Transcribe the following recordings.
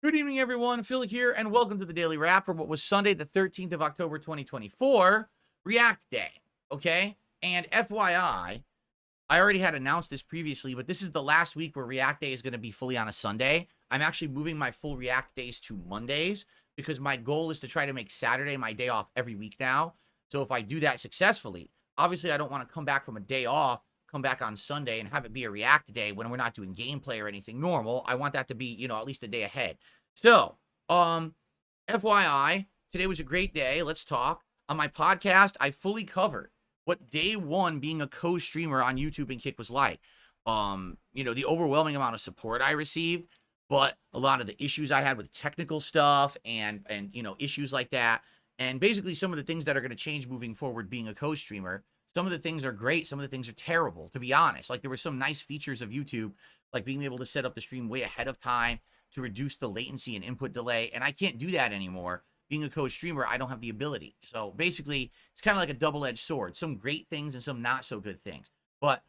Good evening, everyone. Phil here, and welcome to the Daily Wrap for what was Sunday, the 13th of October, 2024, React Day. Okay? And FYI, I already had announced this previously, but this is the last week where React Day is going to be fully on a Sunday. I'm actually moving my full React days to Mondays because my goal is to try to make Saturday my day off every week now. So if I do that successfully, obviously I don't want to come back from a day off, come back on Sunday and have it be a React Day when we're not doing gameplay or anything normal. I want that to be, at least a day ahead. So, FYI, today was a great day. Let's talk. On my podcast, I fully covered what day one being a co-streamer on YouTube and Kick was like. The overwhelming amount of support I received, but a lot of the issues I had with technical stuff and issues like that. And basically some of the things that are going to change moving forward being a co-streamer. Some of the things are great. Some of the things are terrible, to be honest. Like there were some nice features of YouTube, like being able to set up the stream way ahead of time to reduce the latency and input delay. And I can't do that anymore. Being a co-streamer, I don't have the ability. So basically, it's kind of like a double-edged sword. Some great things and some not so good things. But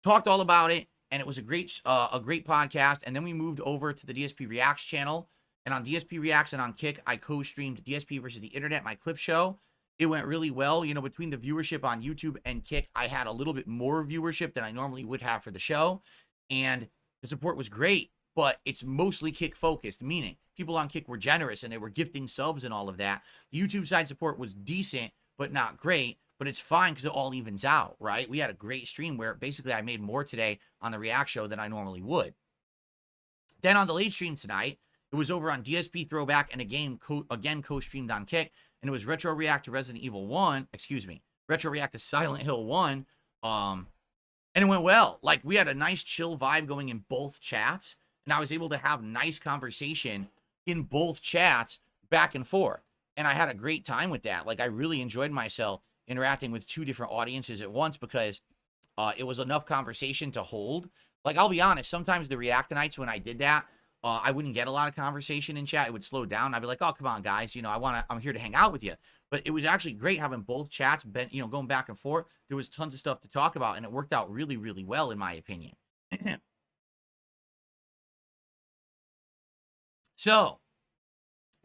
talked all about it, and it was a great podcast. And then we moved over to the DSP Reacts channel. And on DSP Reacts and on Kick, I co-streamed DSP versus the Internet, my clip show. It went really well. Between the viewership on YouTube and Kick, I had a little bit more viewership than I normally would have for the show. And the support was great, but it's mostly Kick focused, meaning people on Kick were generous and they were gifting subs and all of that. The YouTube side support was decent, but not great. But it's fine because it all evens out, right? We had a great stream where basically I made more today on the React show than I normally would. Then on the late stream tonight, it was over on DSP Throwback and again co-streamed on Kick. And it was Retro React to Resident Evil 1, Retro React to Silent Hill 1. And it went well. Like we had a nice chill vibe going in both chats. And I was able to have nice conversation in both chats back and forth. And I had a great time with that. Like I really enjoyed myself interacting with two different audiences at once because it was enough conversation to hold. Like I'll be honest, sometimes the React nights when I did that, I wouldn't get a lot of conversation in chat. It would slow down. I'd be like, oh, come on, guys. I'm here to hang out with you. But it was actually great having both chats, going back and forth. There was tons of stuff to talk about, and it worked out really, really well, in my opinion. So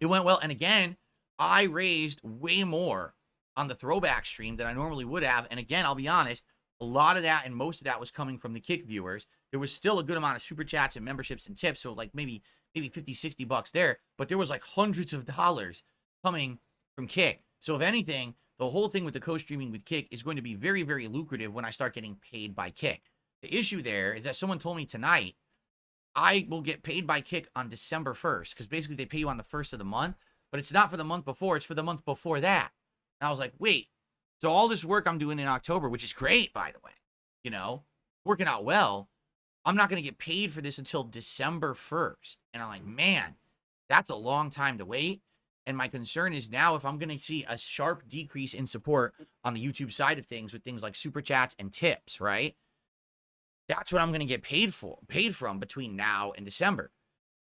it went well. And again, I raised way more on the throwback stream than I normally would have. And again, I'll be honest, a lot of that and most of that was coming from the Kick viewers. There was still a good amount of super chats and memberships and tips. So like maybe 50, 60 bucks there, but there was like hundreds of dollars coming from Kick. So if anything, the whole thing with the co-streaming with Kick is going to be very, very lucrative when I start getting paid by Kick. The issue there is that someone told me tonight I will get paid by Kick on December 1st because basically they pay you on the 1st of the month, but it's not for the month before. It's for the month before that. And I was like, wait, so all this work I'm doing in October, which is great, by the way, working out well, I'm not going to get paid for this until December 1st. And I'm like, man, that's a long time to wait. And my concern is now if I'm going to see a sharp decrease in support on the YouTube side of things with things like super chats and tips, right? That's what I'm going to get paid from between now and December.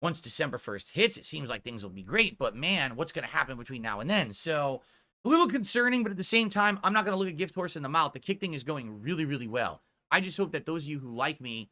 Once December 1st hits, it seems like things will be great. But man, what's going to happen between now and then? So a little concerning, but at the same time, I'm not going to look a gift horse in the mouth. The Kick thing is going really, really well. I just hope that those of you who like me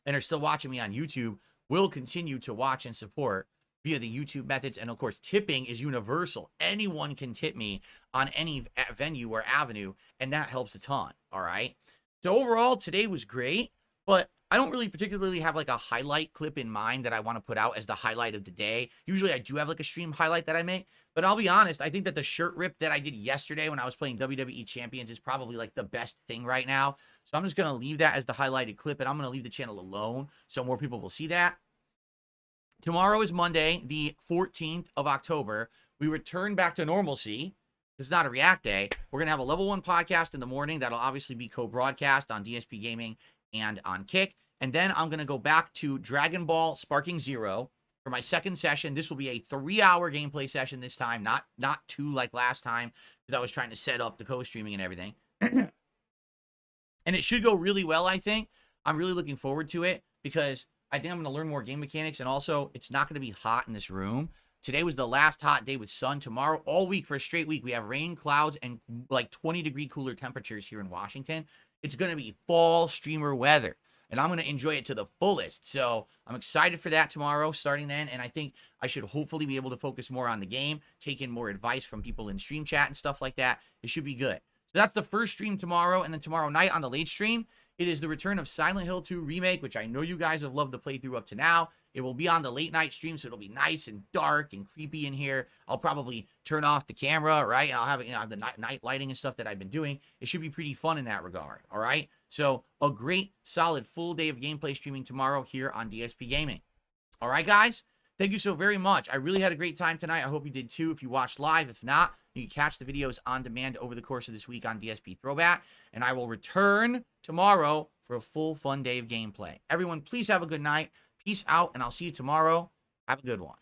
and are still watching me on YouTube will continue to watch and support via the YouTube methods. And of course, tipping is universal. Anyone can tip me on any venue or avenue, and that helps a ton, all right? So overall, today was great, but I don't really particularly have like a highlight clip in mind that I want to put out as the highlight of the day. Usually I do have like a stream highlight that I make, but I'll be honest, I think that the shirt rip that I did yesterday when I was playing WWE Champions is probably like the best thing right now. So I'm just going to leave that as the highlighted clip, and I'm going to leave the channel alone so more people will see that. Tomorrow is Monday, the 14th of October. We return back to normalcy. This is not a React Day. We're going to have a level 1 podcast in the morning. That'll obviously be co-broadcast on DSPGaming and on Kick. And then I'm going to go back to Dragon Ball Sparking Zero for my second session. This will be a 3-hour gameplay session this time, not 2 like last time, because I was trying to set up the co-streaming and everything. And it should go really well, I think. I'm really looking forward to it because I think I'm going to learn more game mechanics, and also it's not going to be hot in this room. Today was the last hot day with sun. Tomorrow, all week for a straight week, we have rain, clouds, and like 20-degree cooler temperatures here in Washington. It's going to be fall streamer weather. and I'm going to enjoy it to the fullest. So I'm excited for that tomorrow, starting then. And I think I should hopefully be able to focus more on the game, take in more advice from people in stream chat and stuff like that. It should be good. So that's the first stream tomorrow. And then tomorrow night on the late stream, it is the return of Silent Hill 2 Remake, which I know you guys have loved the playthrough up to now. It will be on the late night stream, so it'll be nice and dark and creepy in here. I'll probably turn off the camera, right? I'll have, the night lighting and stuff that I've been doing. It should be pretty fun in that regard, all right? So a great, solid, full day of gameplay streaming tomorrow here on DSP Gaming. All right, guys? Thank you so very much. I really had a great time tonight. I hope you did too if you watched live. If not, you can catch the videos on demand over the course of this week on DSP Throwback. And I will return tomorrow for a full fun day of gameplay. Everyone, please have a good night. Peace out, and I'll see you tomorrow. Have a good one.